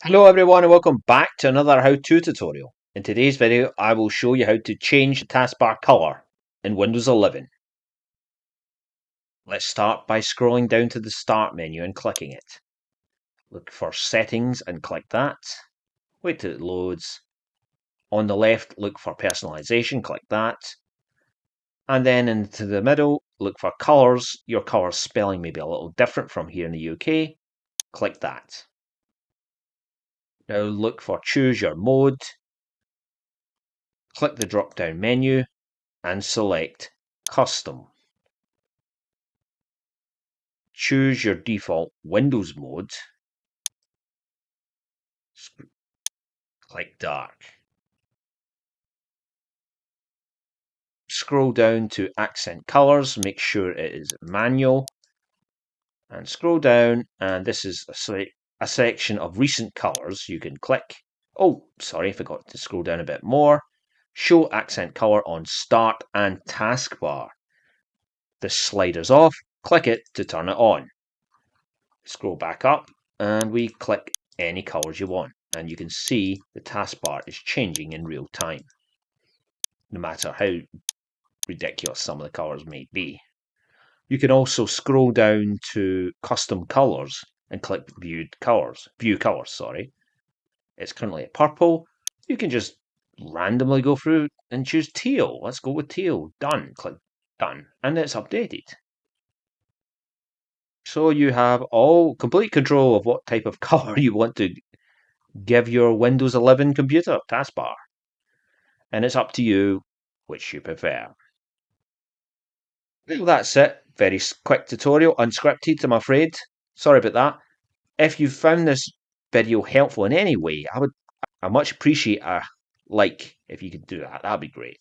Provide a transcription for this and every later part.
Hello everyone and welcome back to another how-to tutorial. In today's video I will show you how to change the taskbar colour in Windows 11. Let's start by scrolling down to the start menu and clicking it. Look for settings and click that. Wait till it loads. On the left look for personalization, click that. And then into the middle look for colours. Your colour spelling may be a little different from here in the UK. Click that. Now look for choose your mode. Click the drop down menu and select Custom. Choose your default Windows mode. Click Dark. Scroll down to Accent Colors, make sure it is manual. And scroll down, and this is a section of recent colors you can click. Oh, sorry, I forgot to scroll down a bit more. Show accent color on Start and Taskbar. The slider's off, click it to turn it on. Scroll back up and we click any colors you want, and you can see the taskbar is changing in real time, no matter how ridiculous some of the colors may be. You can also scroll down to custom colors and click view colors, sorry. It's currently at purple. You can just randomly go through and choose teal. Let's go with teal. Done. Click done, and it's updated. So you have all complete control of what type of color you want to give your Windows 11 computer taskbar. And it's up to you which you prefer. Well, that's it. Very quick tutorial, unscripted, I'm afraid. Sorry about that. If you found this video helpful in any way, I much appreciate a like if you could do that. That'd be great.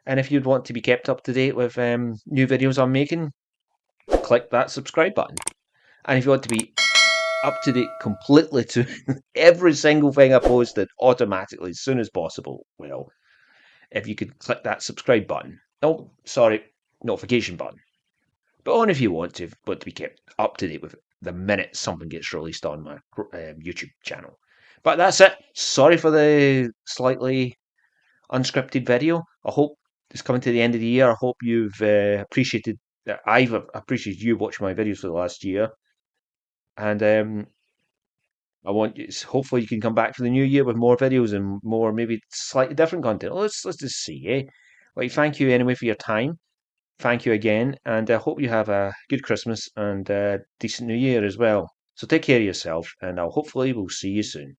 And if you'd want to be kept up to date with new videos I'm making, click that subscribe button. And if you want to be up to date completely to every single thing I posted automatically as soon as possible, well, if you could click that subscribe button. Oh, sorry, notification button. But only if you want to be kept up to date with the minute something gets released on my YouTube channel. But that's it. Sorry for the slightly unscripted video. I hope it's coming to the end of the year. I hope you've appreciated that. I've appreciated you watching my videos for the last year. And I want you. Hopefully, you can come back for the new year with more videos and more, maybe slightly different content. Let's just see, eh? Well, thank you anyway for your time. Thank you again, and I hope you have a good Christmas and a decent New Year as well. So take care of yourself, and I'll hopefully we'll see you soon.